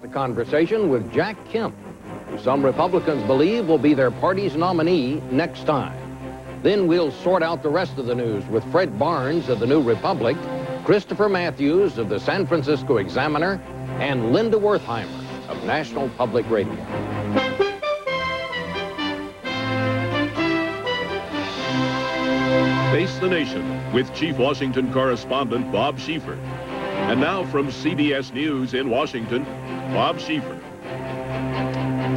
the conversation with Jack Kemp, who some Republicans believe will be their party's nominee next time. Then we'll sort out the rest of the news with Fred Barnes of the New Republic, Christopher Matthews of the San Francisco Examiner, and Linda Wertheimer of National Public Radio. Face the Nation with Chief Washington Correspondent Bob Schieffer. And now from CBS News in Washington, Bob Schieffer.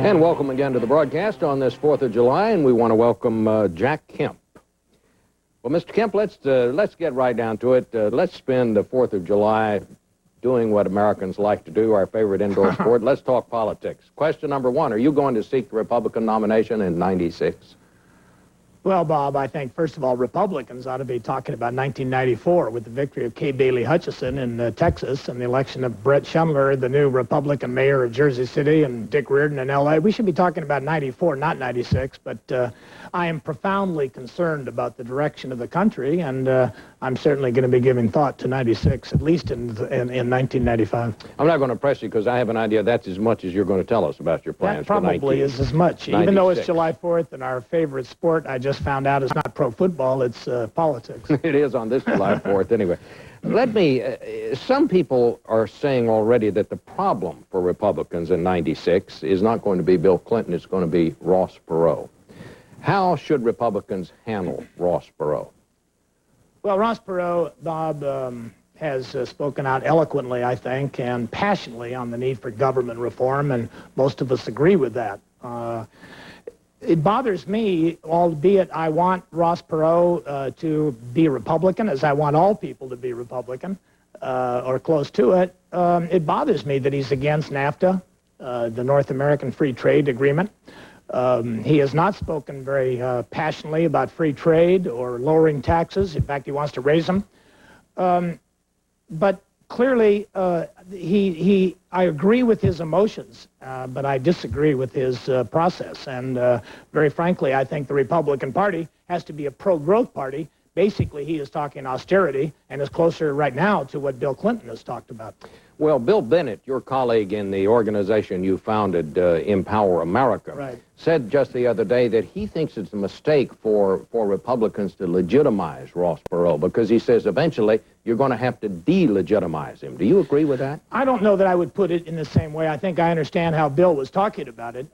And welcome again to the broadcast on this 4th of July, and we want to welcome Jack Kemp. Well, Mr. Kemp, let's get right down to it. Let's spend the 4th of July doing what Americans like to do, our favorite indoor sport. Let's talk politics. Question number one, are you going to seek the Republican nomination in '96? Well, Bob, I think, first of all, Republicans ought to be talking about 1994 with the victory of Kay Bailey Hutchison in Texas and the election of Brett Shumler, the new Republican mayor of Jersey City, and Dick Reardon in L.A. We should be talking about 94, not 96, but I am profoundly concerned about the direction of the country, and I'm certainly going to be giving thought to 96, at least in 1995. I'm not going to press you because I have an idea that's as much as you're going to tell us about your plans. That probably is as much. 96. Even though it's July 4th and our favorite sport, I just found out it's not pro football, it's politics. It is on this July 4th anyway. Let me, some people are saying already that the problem for Republicans in '96 is not going to be Bill Clinton, it's going to be Ross Perot. How should Republicans handle Ross Perot? Well, Ross Perot, Bob, has spoken out eloquently, I think, and passionately on the need for government reform, and most of us agree with that. It bothers me, albeit I want Ross Perot to be Republican, as I want all people to be Republican, or close to it. It bothers me that he's against NAFTA, the North American Free Trade Agreement. He has not spoken very passionately about free trade or lowering taxes. In fact, he wants to raise them. But clearly, I agree with his emotions, but I disagree with his process. And very frankly, I think the Republican Party has to be a pro-growth party. Basically, he is talking austerity and is closer right now to what Bill Clinton has talked about. Well, Bill Bennett, your colleague in the organization you founded, Empower America, right, said just the other day that he thinks it's a mistake for Republicans to legitimize Ross Perot because he says eventually you're going to have to delegitimize him. Do you agree with that? I don't know that I would put it in the same way. I think I understand how Bill was talking about it.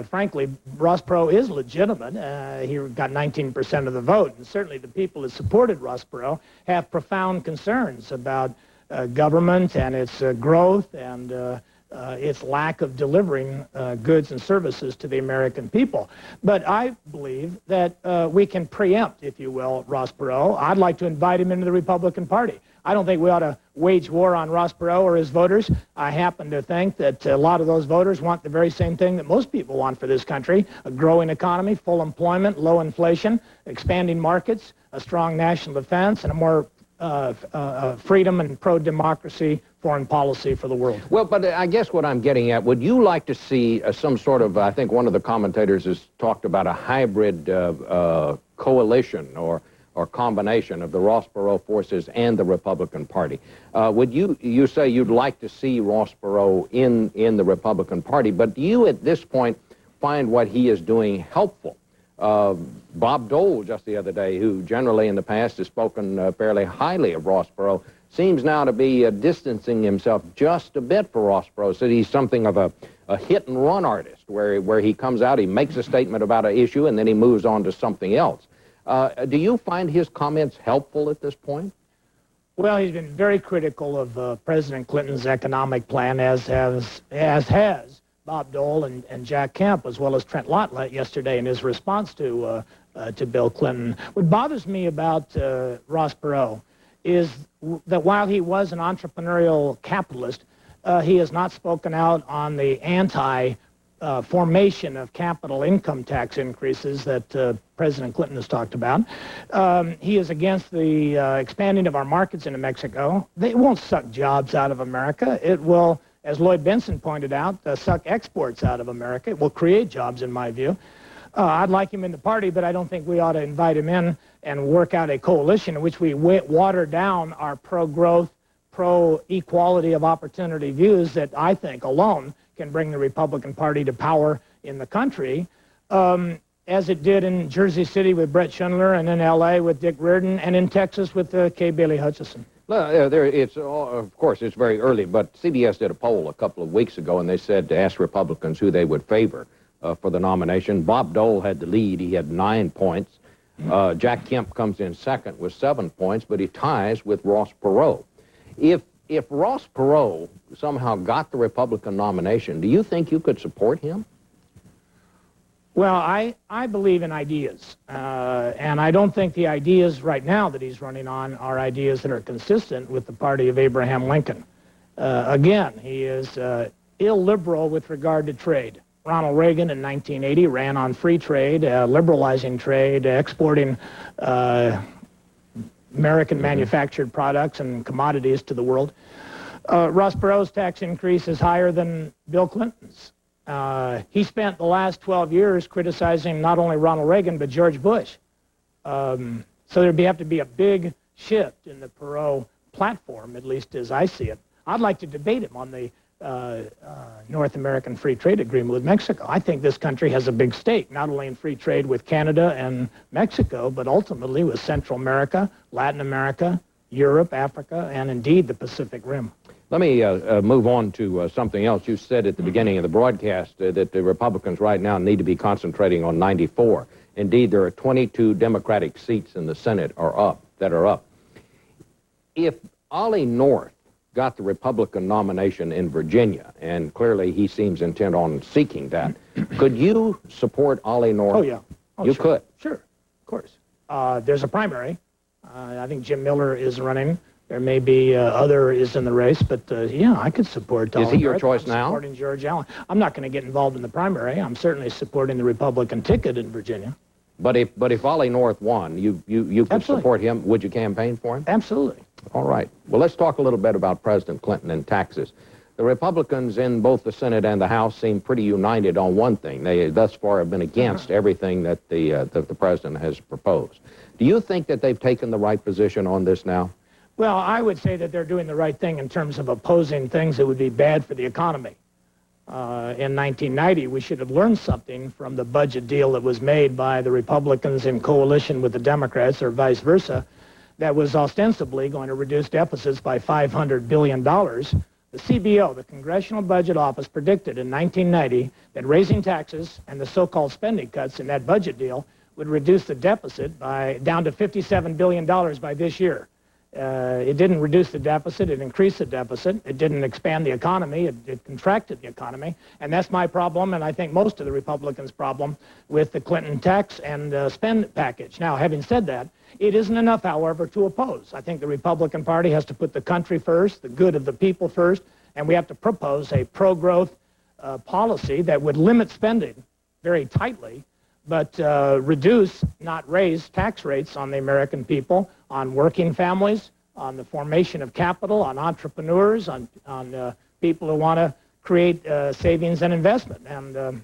Frankly, Ross Perot is legitimate. He got 19% of the vote, and certainly the people that supported Ross Perot have profound concerns about government and its growth and its lack of delivering goods and services to the American people. But I believe that we can preempt, if you will, Ross Perot. I'd like to invite him into the Republican Party. I don't think we ought to wage war on Ross Perot or his voters. I happen to think that a lot of those voters want the very same thing that most people want for this country: a growing economy, full employment, low inflation, expanding markets, a strong national defense, and a more freedom and pro-democracy foreign policy for the world. Well, but I guess what I'm getting at, would you like to see some sort of, I think one of the commentators has talked about a hybrid coalition or combination of the Ross Perot forces and the Republican Party? Would you say you'd like to see Ross Perot in the Republican Party, but do you at this point find what he is doing helpful? Bob Dole just the other day, who generally in the past has spoken fairly highly of Ross Perot, seems now to be distancing himself just a bit for Ross Perot. Said he's something of a hit-and-run artist, where he comes out, he makes a statement about an issue, and then he moves on to something else. Do you find his comments helpful at this point? Well, he's been very critical of President Clinton's economic plan, as has Bob Dole and Jack Kemp, as well as Trent Lott yesterday in his response to Bill Clinton. What bothers me about Ross Perot is that while he was an entrepreneurial capitalist, he has not spoken out on the formation of capital income tax increases that President Clinton has talked about. He is against the expanding of our markets into Mexico. It won't suck jobs out of America. It will, as Lloyd Benson pointed out, suck exports out of America. It will create jobs, in my view. I'd like him in the party, but I don't think we ought to invite him in and work out a coalition in which we water down our pro-growth, pro-equality of opportunity views that I think alone can bring the Republican Party to power in the country, as it did in Jersey City with Brett Schindler, and in L.A. with Dick Reardon, and in Texas with Kay Bailey Hutchison. Well, of course, it's very early, but CBS did a poll a couple of weeks ago, and they said to ask Republicans who they would favor for the nomination. Bob Dole had the lead. He had 9 points. Jack Kemp comes in second with 7 points, but he ties with Ross Perot. If Ross Perot somehow got the Republican nomination, do you think you could support him? Well, I believe in ideas, and I don't think the ideas right now that he's running on are ideas that are consistent with the party of Abraham Lincoln. Again, he is illiberal with regard to trade. Ronald Reagan in 1980 ran on free trade, liberalizing trade, exporting American manufactured products and commodities to the world. Ross Perot's tax increase is higher than Bill Clinton's. He spent the last 12 years criticizing not only Ronald Reagan, but George Bush. So there'd have to be a big shift in the Perot platform, at least as I see it. I'd like to debate him on the North American Free Trade Agreement with Mexico. I think this country has a big stake, not only in free trade with Canada and Mexico, but ultimately with Central America, Latin America, Europe, Africa, and indeed the Pacific Rim. Let me move on to something else. You said at the beginning of the broadcast that the Republicans right now need to be concentrating on 94. Indeed, there are 22 Democratic seats in the Senate that are up. If Ollie North got the Republican nomination in Virginia, and clearly he seems intent on seeking that, could you support Ollie North? Oh, yeah. Oh, you sure. could? Sure, of course. There's a primary. I think Jim Miller is running. There may be other is in the race, but yeah, I could support Ollie North. Is he your choice now? Supporting George Allen. I'm not going to get involved in the primary. I'm certainly supporting the Republican ticket in Virginia. But if Ollie North won, you could Absolutely. support him. Would you campaign for him? Absolutely. All right. Well, let's talk a little bit about President Clinton and taxes. The Republicans in both the Senate and the House seem pretty united on one thing. They thus far have been against everything that the president has proposed. Do you think that they've taken the right position on this now? Well, I would say that they're doing the right thing in terms of opposing things that would be bad for the economy. In 1990, we should have learned something from the budget deal that was made by the Republicans in coalition with the Democrats, or vice versa, that was ostensibly going to reduce deficits by $500 billion. The CBO, the Congressional Budget Office, predicted in 1990 that raising taxes and the so-called spending cuts in that budget deal would reduce the deficit down to $57 billion by this year. It didn't reduce the deficit, it increased the deficit. It didn't expand the economy, it contracted the economy. And that's my problem, and I think most of the Republicans' problem with the Clinton tax and spend package. Now, having said that, it isn't enough, however, to oppose. I think the Republican Party has to put the country first, the good of the people first, and we have to propose a pro-growth policy that would limit spending very tightly, but reduce, not raise, tax rates on the American people, on working families, on the formation of capital, on entrepreneurs, on people who want to create savings and investment. And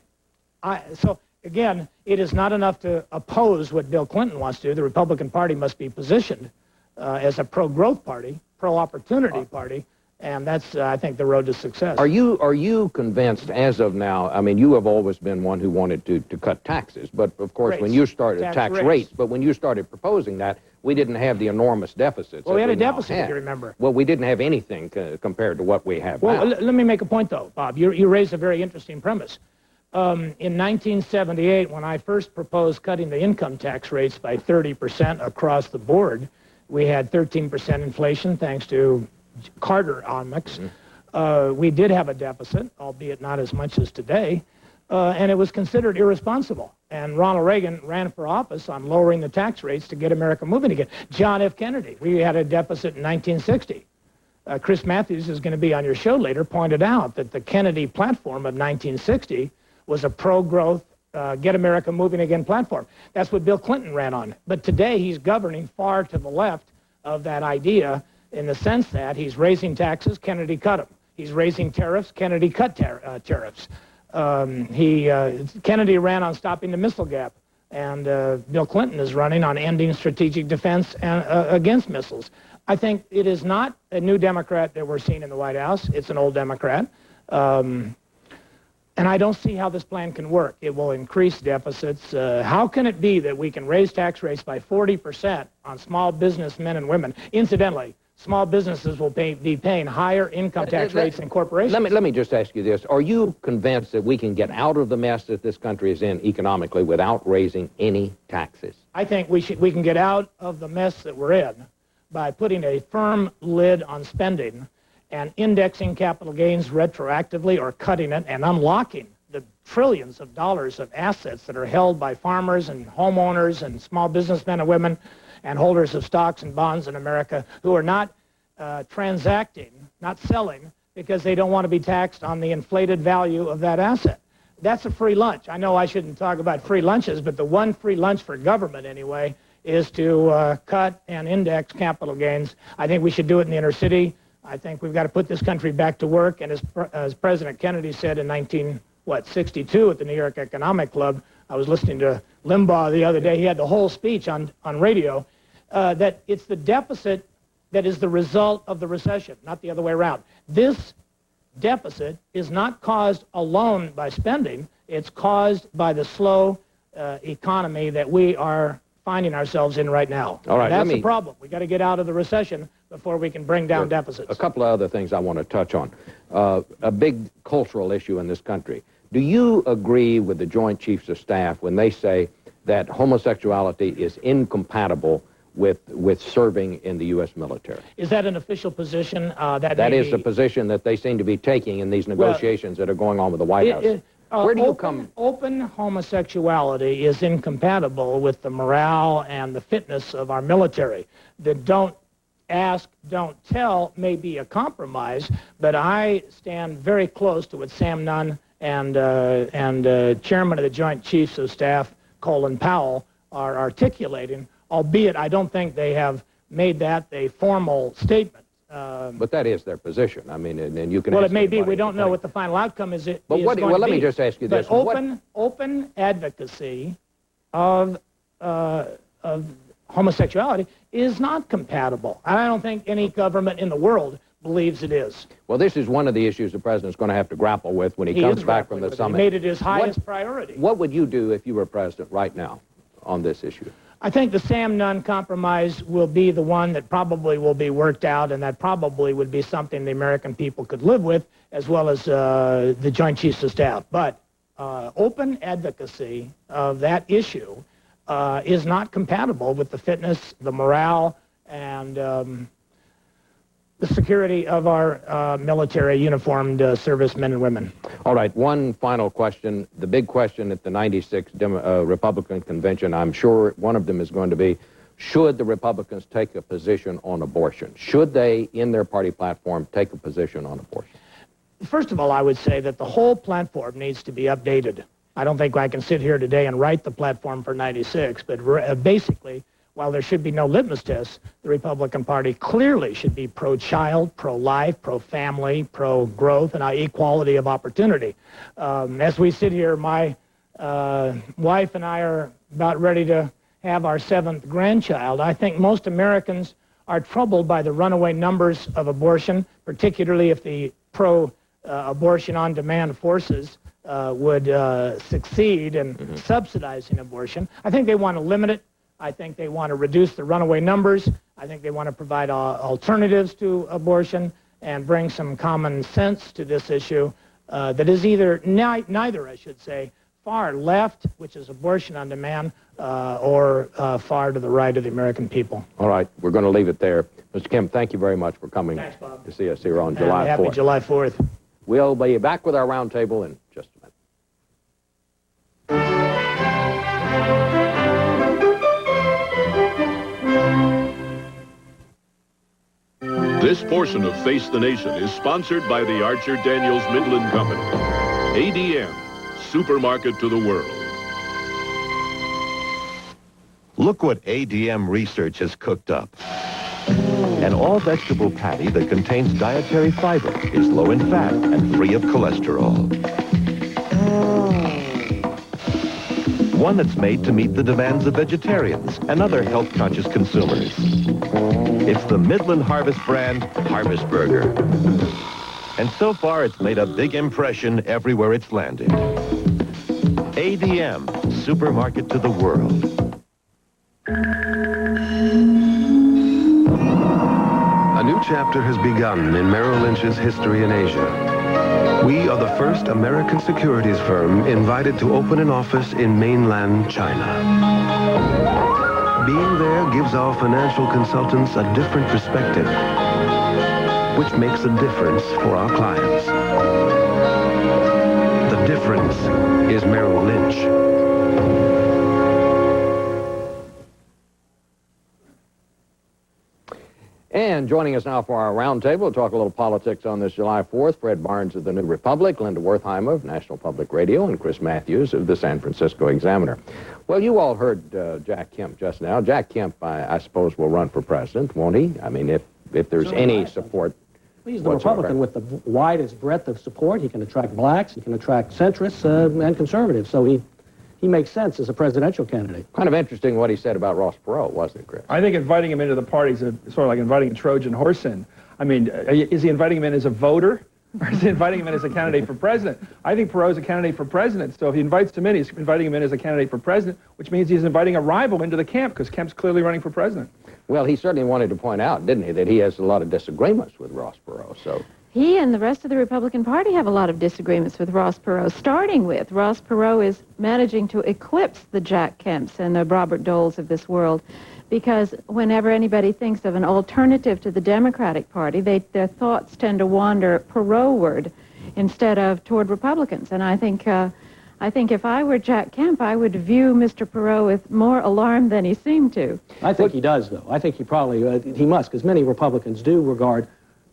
so, again, it is not enough to oppose what Bill Clinton wants to do. The Republican Party must be positioned as a pro-growth party, pro-opportunity party, and that's, I think, the road to success. Are you convinced, as of now, I mean, you have always been one who wanted to cut taxes, but of course, Rates. when you started, Tax rates, but when you started proposing that, we didn't have the enormous deficits. Well, we that had a now deficit, have. if you remember. Well, we didn't have anything compared to what we have Well, now. let me make a point, though, Bob. You raised a very interesting premise. In 1978, when I first proposed cutting the income tax rates by 30% across the board, we had 13% inflation thanks to Carter-omics. We did have a deficit, albeit not as much as today, and it was considered irresponsible. And Ronald Reagan ran for office on lowering the tax rates to get America moving again. John F. Kennedy, we had a deficit in 1960. Chris Matthews is going to be on your show later, pointed out that the Kennedy platform of 1960 was a pro-growth, get America moving again platform. That's what Bill Clinton ran on. But today he's governing far to the left of that idea, in the sense that he's raising taxes, Kennedy cut them. He's raising tariffs, Kennedy cut tariffs. Kennedy ran on stopping the missile gap, and Bill Clinton is running on ending strategic defense and, against missiles. I think it is not a new Democrat that we're seeing in the White House. It's an old Democrat. And I don't see how this plan can work. It will increase deficits. How can it be that we can raise tax rates by 40% on small businessmen and women? Incidentally, small businesses will be paying higher income tax rates than corporations. Let me just ask you this. Are you convinced that we can get out of the mess that this country is in economically without raising any taxes? I think we can get out of the mess that we're in by putting a firm lid on spending and indexing capital gains retroactively or cutting it and unlocking the trillions of dollars of assets that are held by farmers and homeowners and small businessmen and women and holders of stocks and bonds in America who are not transacting, not selling, because they don't want to be taxed on the inflated value of that asset. That's a free lunch. I know I shouldn't talk about free lunches, but the one free lunch for government anyway is to cut and index capital gains. I think we should do it in the inner city. I think we've got to put this country back to work. And as President Kennedy said in 1962 at the New York Economic Club, I was listening to Limbaugh the other day. He had the whole speech on radio, that it's the deficit that is the result of the recession, not the other way around. This deficit is not caused alone by spending. It's caused by the slow economy that we are finding ourselves in right now. All right, that's the problem. We got to get out of the recession before we can bring down deficits. A couple of other things I want to touch on. A big cultural issue in this country. Do you agree with the Joint Chiefs of Staff when they say that homosexuality is incompatible with serving in the U.S. military? Is that an official position? That is the position that they seem to be taking in these negotiations that are going on with the White House. Where do you come? Open homosexuality is incompatible with the morale and the fitness of our military. The don't ask, don't tell may be a compromise, but I stand very close to what Sam Nunn and Chairman of the Joint Chiefs of Staff, Colin Powell, are articulating, albeit I don't think they have made that a formal statement. But that is their position. I mean, and you can. Well, it may be. We don't know what the final outcome is. But let me just ask you this: open advocacy of homosexuality is not compatible. I don't think any government in the world believes it is. Well, this is one of the issues the president's going to have to grapple with when he comes back from the summit. He made it his highest priority. What would you do if you were president right now on this issue? I think the Sam Nunn compromise will be the one that probably will be worked out, and that probably would be something the American people could live with, as well as the Joint Chiefs of Staff. But open advocacy of that issue is not compatible with the fitness, the morale, and the security of our military uniformed servicemen and women. All right, one final question. The big question at the 96 Republican convention, I'm sure one of them is going to be, should the Republicans take a position on abortion? Should they, in their party platform, take a position on abortion? First of all, I would say that the whole platform needs to be updated. I don't think I can sit here today and write the platform for 96, but basically, while there should be no litmus test, the Republican Party clearly should be pro-child, pro-life, pro-family, pro-growth, and equality of opportunity. As we sit here, my wife and I are about ready to have our 7th grandchild. I think most Americans are troubled by the runaway numbers of abortion, particularly if the pro-abortion on-demand forces would succeed in subsidizing abortion. I think they want to limit it. I think they want to reduce the runaway numbers. I think they want to provide alternatives to abortion and bring some common sense to this issue that is either neither, I should say, far left, which is abortion on demand, or far to the right of the American people. All right, we're going to leave it there. Mr. Kemp, thank you very much for coming to see us here on July 4th. Happy July 4th. We'll be back with our roundtable in just a minute. This portion of Face the Nation is sponsored by the Archer Daniels Midland Company. ADM, supermarket to the world. Look what ADM research has cooked up. An all-vegetable patty that contains dietary fiber, is low in fat, and free of cholesterol. One that's made to meet the demands of vegetarians and other health-conscious consumers. It's the Midland Harvest brand Harvest Burger. And so far, it's made a big impression everywhere it's landed. ADM, supermarket to the world. A new chapter has begun in Merrill Lynch's history in Asia. We are the first American securities firm invited to open an office in mainland China. Being there gives our financial consultants a different perspective, which makes a difference for our clients. The difference is Merrill Lynch. And joining us now for our roundtable to talk a little politics on this July 4th, Fred Barnes of the New Republic, Linda Wertheimer of National Public Radio, and Chris Matthews of the San Francisco Examiner. Well, you all heard Jack Kemp just now. Jack Kemp, I suppose, will run for president, won't he? I mean, if there's any support. He's the whatsoever. Republican with the widest breadth of support. He can attract blacks, he can attract centrists and conservatives. So he makes sense as a presidential candidate. Kind of interesting what he said about Ross Perot, wasn't it, Chris? I think inviting him into the party is sort of like inviting a Trojan horse in. I mean, is he inviting him in as a voter, or is he inviting him in as a candidate for president? I think Perot's a candidate for president, so if he invites him in, he's inviting him in as a candidate for president, which means he's inviting a rival into the camp, because Kemp's clearly running for president. Well, he certainly wanted to point out, didn't he, that he has a lot of disagreements with Ross Perot, so... He and the rest of the Republican Party have a lot of disagreements with Ross Perot, starting with Ross Perot is managing to eclipse the Jack Kemps and the Robert Doles of this world, because whenever anybody thinks of an alternative to the Democratic Party, their thoughts tend to wander Perotward instead of toward Republicans. And I think if I were Jack Kemp, I would view Mr. Perot with more alarm than he seemed to. I think he does, though. I think he probably, he must, because many Republicans do regard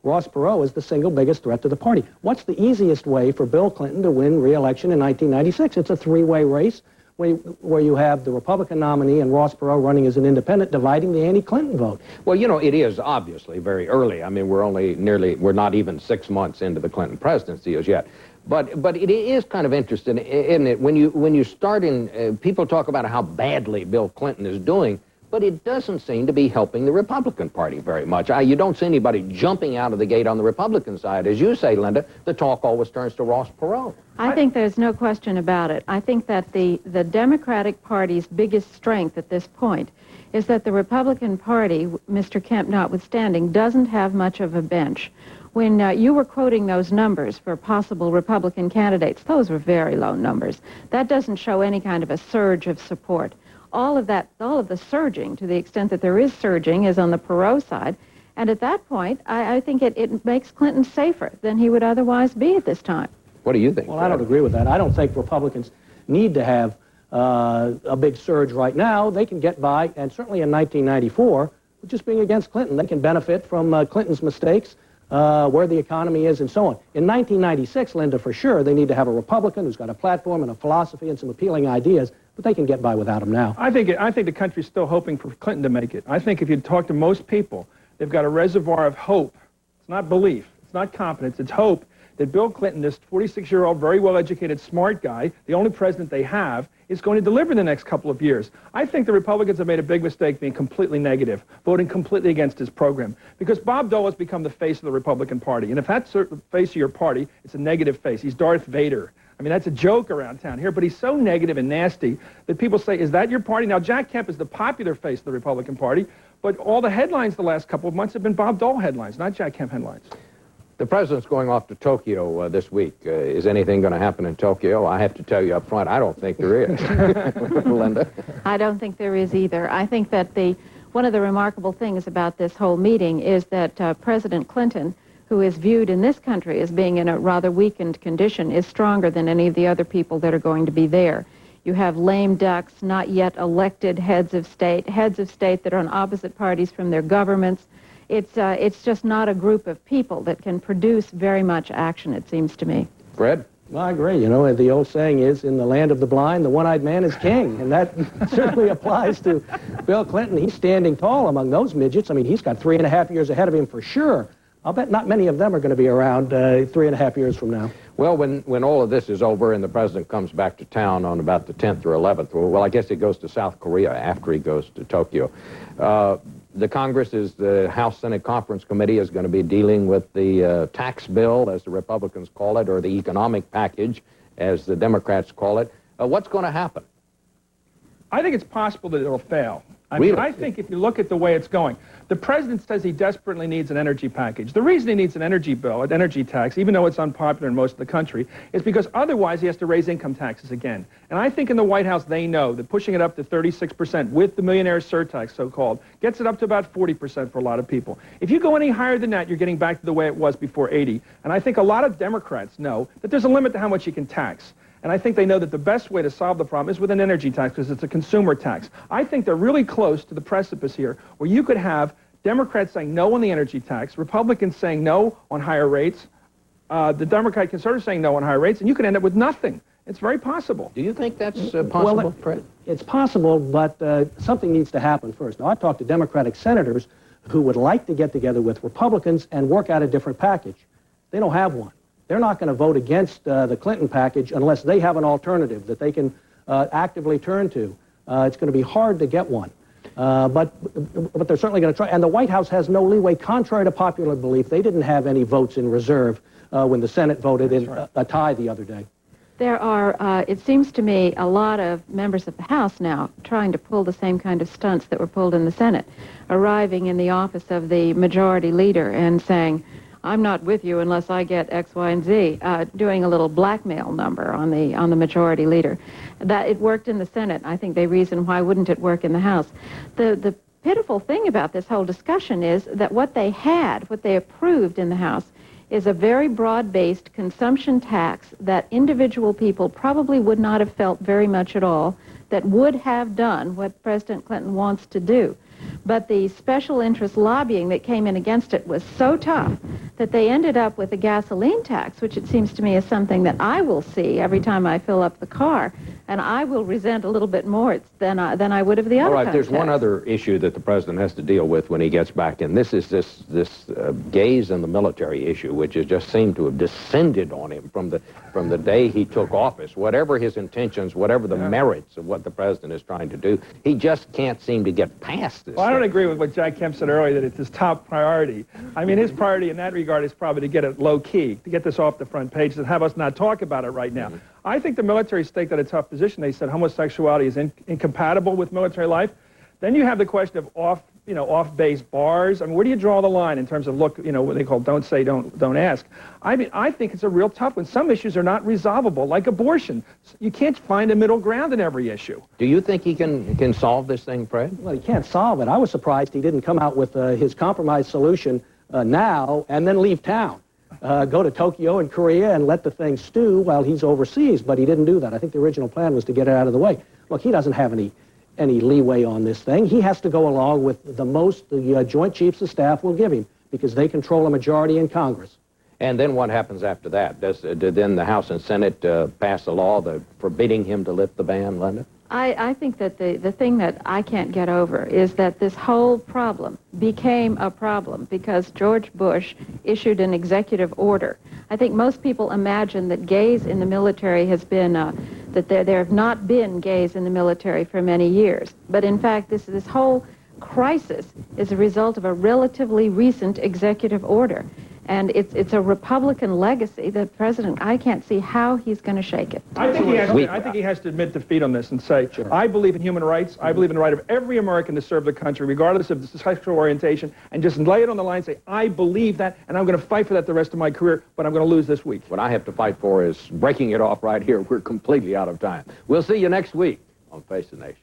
Ross Perot is the single biggest threat to the party. What's the easiest way for Bill Clinton to win re-election in 1996? It's a three-way race where you have the Republican nominee and Ross Perot running as an independent, dividing the anti-Clinton vote. Well, you know, it is obviously very early. I mean, we're not even 6 months into the Clinton presidency as yet. But it is kind of interesting, isn't it? When you start in, people talk about how badly Bill Clinton is doing, but it doesn't seem to be helping the Republican Party very much. You don't see anybody jumping out of the gate on the Republican side. As you say, Linda, the talk always turns to Ross Perot. I think there's no question about it. I think that the Democratic Party's biggest strength at this point is that the Republican Party, Mr. Kemp notwithstanding, doesn't have much of a bench. When you were quoting those numbers for possible Republican candidates, those were very low numbers. That doesn't show any kind of a surge of support. All of the surging, to the extent that there is surging, is on the Perot side. And at that point, I think it makes Clinton safer than he would otherwise be at this time. What do you think? Well, I don't agree with that. I don't think Republicans need to have a big surge right now. They can get by, and certainly in 1994, just being against Clinton, they can benefit from Clinton's mistakes, where the economy is, and so on. In 1996, Linda, for sure, they need to have a Republican who's got a platform and a philosophy and some appealing ideas, but they can get by without him now. I think the country's still hoping for Clinton to make it. I think if you talk to most people, they've got a reservoir of hope. It's not belief. It's not confidence. It's hope that Bill Clinton, this 46-year-old, very well-educated, smart guy, the only president they have, is going to deliver in the next couple of years. I think the Republicans have made a big mistake being completely negative, voting completely against his program, because Bob Dole has become the face of the Republican Party. And if that's the face of your party, it's a negative face. He's Darth Vader. I mean, that's a joke around town here, but he's so negative and nasty that people say, is that your party? Now, Jack Kemp is the popular face of the Republican Party, but all the headlines the last couple of months have been Bob Dole headlines, not Jack Kemp headlines. The president's going off to Tokyo this week. Is anything going to happen in Tokyo? I have to tell you up front, I don't think there is. Linda? I don't think there is either. I think that one of the remarkable things about this whole meeting is that President Clinton, who is viewed in this country as being in a rather weakened condition, is stronger than any of the other people that are going to be there. You have lame ducks, not yet elected heads of state that are on opposite parties from their governments. It's just not a group of people that can produce very much action, it seems to me. Fred? Well, I agree. You know, the old saying is, in the land of the blind, the one-eyed man is king. And that certainly applies to Bill Clinton. He's standing tall among those midgets. I mean, he's got 3.5 years ahead of him for sure. I'll bet not many of them are going to be around 3.5 years from now. Well, when all of this is over and the president comes back to town on about the 10th or 11th, well, I guess he goes to South Korea after he goes to Tokyo. The Congress is, the House Senate Conference Committee is going to be dealing with the tax bill, as the Republicans call it, or the economic package, as the Democrats call it. What's going to happen? I think it's possible that it'll fail. Really? I think if you look at the way it's going, the president says he desperately needs an energy package. The reason he needs an energy bill, an energy tax, even though it's unpopular in most of the country, is because otherwise he has to raise income taxes again. And I think in the White House they know that pushing it up to 36% with the millionaire surtax, so-called, gets it up to about 40% for a lot of people. If you go any higher than that, you're getting back to the way it was before 80. And I think a lot of Democrats know that there's a limit to how much you can tax. And I think they know that the best way to solve the problem is with an energy tax, because it's a consumer tax. I think they're really close to the precipice here, where you could have Democrats saying no on the energy tax, Republicans saying no on higher rates, the Democrat conservatives saying no on higher rates, and you could end up with nothing. It's very possible. Do you think that's possible, Fred? It's possible, but something needs to happen first. Now, I've talked to Democratic senators who would like to get together with Republicans and work out a different package. They don't have one. They're not going to vote against the Clinton package unless they have an alternative that they can actively turn to. It's going to be hard to get one. But they're certainly going to try. And the White House has no leeway. Contrary to popular belief, they didn't have any votes in reserve when the Senate voted in a tie the other day. There are, it seems to me, a lot of members of the House now trying to pull the same kind of stunts that were pulled in the Senate, arriving in the office of the majority leader and saying, I'm not with you unless I get X, Y, and Z, doing a little blackmail number on the majority leader. That it worked in the Senate. I think they reason why wouldn't it work in the House. The pitiful thing about this whole discussion is that what they approved in the House is a very broad-based consumption tax that individual people probably would not have felt very much at all, that would have done what President Clinton wants to do. But the special interest lobbying that came in against it was so tough that they ended up with a gasoline tax, which it seems to me is something that I will see every time I fill up the car, and I will resent a little bit more than I would of the other. All right, there's one other issue that the president has to deal with when he gets back in. This is this gays in the military issue, which has just seemed to have descended on him from the day he took office. Whatever his intentions, whatever the merits of what the president is trying to do, he just can't seem to get past this. Well, I don't agree with what Jack Kemp said earlier, that it's his top priority. I mean, his priority in that regard is probably to get it low-key, to get this off the front page and have us not talk about it right now. I think the military staked out a tough position. They said homosexuality is incompatible with military life. Then you have the question of off-base bars. I mean, where do you draw the line in terms of, look, what they call don't say, don't ask? I mean, I think it's a real tough one. Some issues are not resolvable, like abortion. You can't find a middle ground in every issue. Do you think he can solve this thing, Fred? Well, he can't solve it. I was surprised he didn't come out with his compromise solution now and then leave town. Go to Tokyo and Korea and let the thing stew while he's overseas, but he didn't do that. I think the original plan was to get it out of the way. Look, he doesn't have any leeway on this thing. He has to go along with the most the Joint Chiefs of Staff will give him, because they control a majority in Congress. And then what happens after that? Did then the House and Senate pass a law forbidding him to lift the ban, Linda? I think that the thing that I can't get over is that this whole problem became a problem because George Bush issued an executive order. I think most people imagine that gays in the military has been, that there have not been gays in the military for many years. But in fact, this whole crisis is a result of a relatively recent executive order. And it's a Republican legacy. The president, I can't see how he's going to shake it. I think he has to admit defeat on this and say, I believe in human rights. I believe in the right of every American to serve the country, regardless of the sexual orientation, and just lay it on the line and say, I believe that, and I'm going to fight for that the rest of my career, but I'm going to lose this week. What I have to fight for is breaking it off right here. We're completely out of time. We'll see you next week on Face the Nation.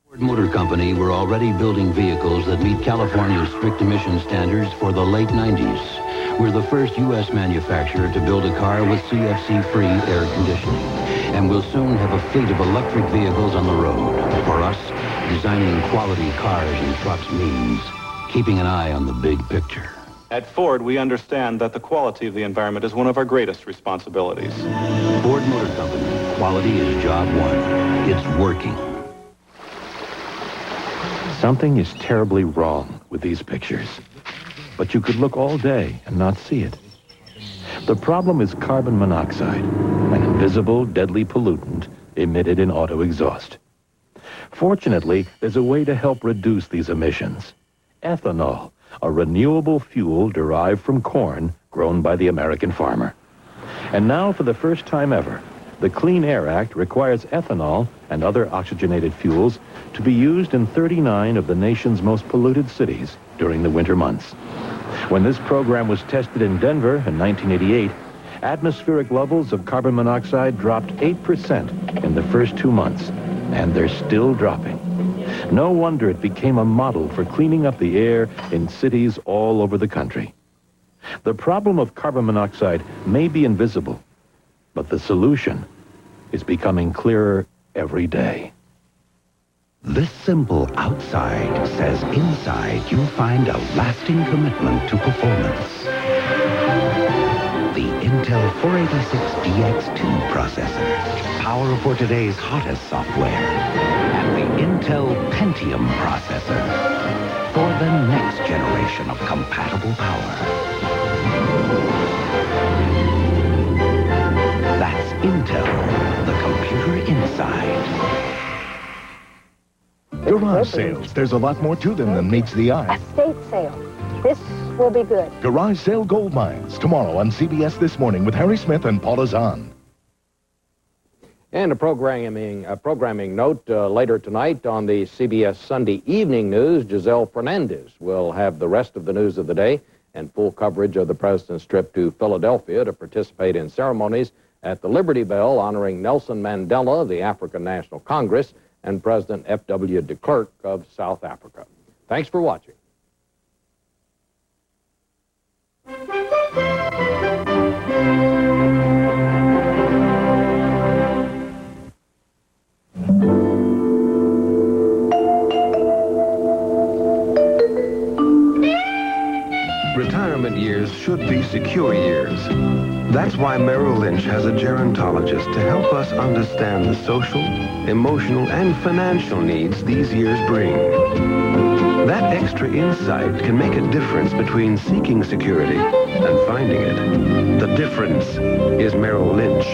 Ford Motor Company were already building vehicles that meet California's strict emission standards for the late 90s. We're the first U.S. manufacturer to build a car with CFC-free air conditioning. And we'll soon have a fleet of electric vehicles on the road. For us, designing quality cars and trucks means keeping an eye on the big picture. At Ford, we understand that the quality of the environment is one of our greatest responsibilities. Ford Motor Company. Quality is job one. It's working. Something is terribly wrong with these pictures. But you could look all day and not see it. The problem is carbon monoxide, an invisible, deadly pollutant emitted in auto exhaust. Fortunately, there's a way to help reduce these emissions. Ethanol, a renewable fuel derived from corn grown by the American farmer. And now, for the first time ever, the Clean Air Act requires ethanol and other oxygenated fuels to be used in 39 of the nation's most polluted cities during the winter months. When this program was tested in Denver in 1988, atmospheric levels of carbon monoxide dropped 8% in the first 2 months, and they're still dropping. No wonder it became a model for cleaning up the air in cities all over the country. The problem of carbon monoxide may be invisible, but the solution is becoming clearer every day. This simple outside says inside you'll find a lasting commitment to performance. The Intel 486DX2 processor, power for today's hottest software, and the Intel Pentium processor for the next generation of compatible power. That's Intel, the computer inside. Garage sales. There's a lot more to them than meets the eye. Estate sale. This will be good. Garage sale gold mines. Tomorrow on CBS This Morning with Harry Smith and Paula Zahn. And a programming note later tonight on the CBS Sunday Evening News, Giselle Fernandez will have the rest of the news of the day and full coverage of the president's trip to Philadelphia to participate in ceremonies at the Liberty Bell honoring Nelson Mandela of the African National Congress and President F.W. de Klerk of South Africa. Thanks for watching. Retirement years should be secure years. That's why Merrill Lynch has a gerontologist to help us understand the social, emotional, and financial needs these years bring. That extra insight can make a difference between seeking security and finding it. The difference is Merrill Lynch.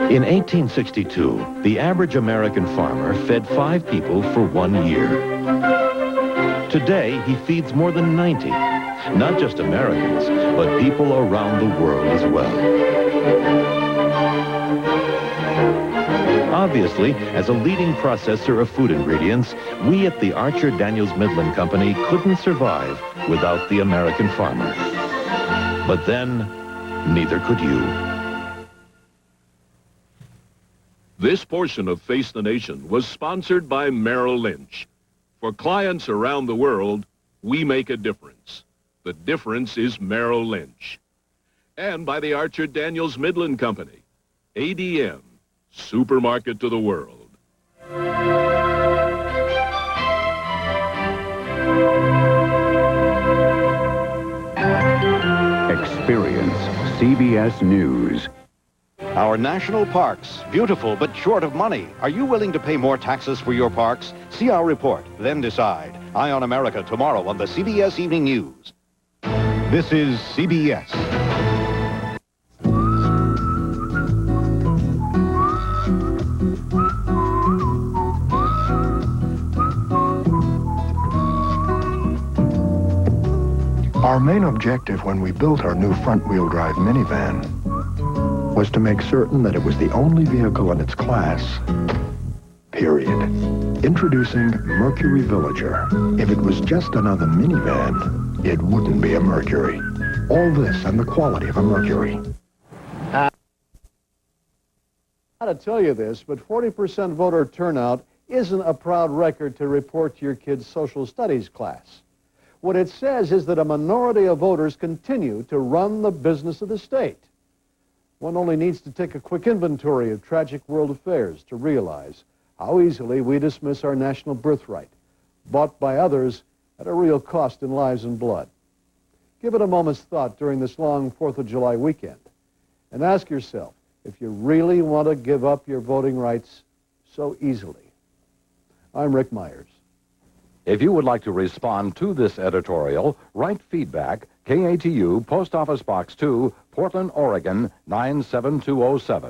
In 1862, the average American farmer fed 5 people for 1 year. Today, he feeds more than 90, not just Americans, but people around the world as well. Obviously, as a leading processor of food ingredients, we at the Archer Daniels Midland Company couldn't survive without the American farmer. But then, neither could you. This portion of Face the Nation was sponsored by Merrill Lynch. For clients around the world, we make a difference. The difference is Merrill Lynch. And by the Archer Daniels Midland Company, ADM, supermarket to the world. Experience CBS News. Our national parks, beautiful but short of money. Are you willing to pay more taxes for your parks? See our report, then decide. Eye on America tomorrow on the CBS Evening News. This is CBS. Our main objective when we built our new front-wheel drive minivan was to make certain that it was the only vehicle in its class, period. Introducing Mercury Villager. If it was just another minivan, it wouldn't be a Mercury. All this and the quality of a Mercury. I to tell you this, but 40% voter turnout isn't a proud record to report to your kid's social studies class. What it says is that a minority of voters continue to run the business of the state. One only needs to take a quick inventory of tragic world affairs to realize how easily we dismiss our national birthright, bought by others at a real cost in lives and blood. Give it a moment's thought during this long 4th of July weekend and ask yourself if you really want to give up your voting rights so easily. I'm Rick Myers. If you would like to respond to this editorial, write feedback, KATU, Post Office Box 2, Portland, Oregon, 97207.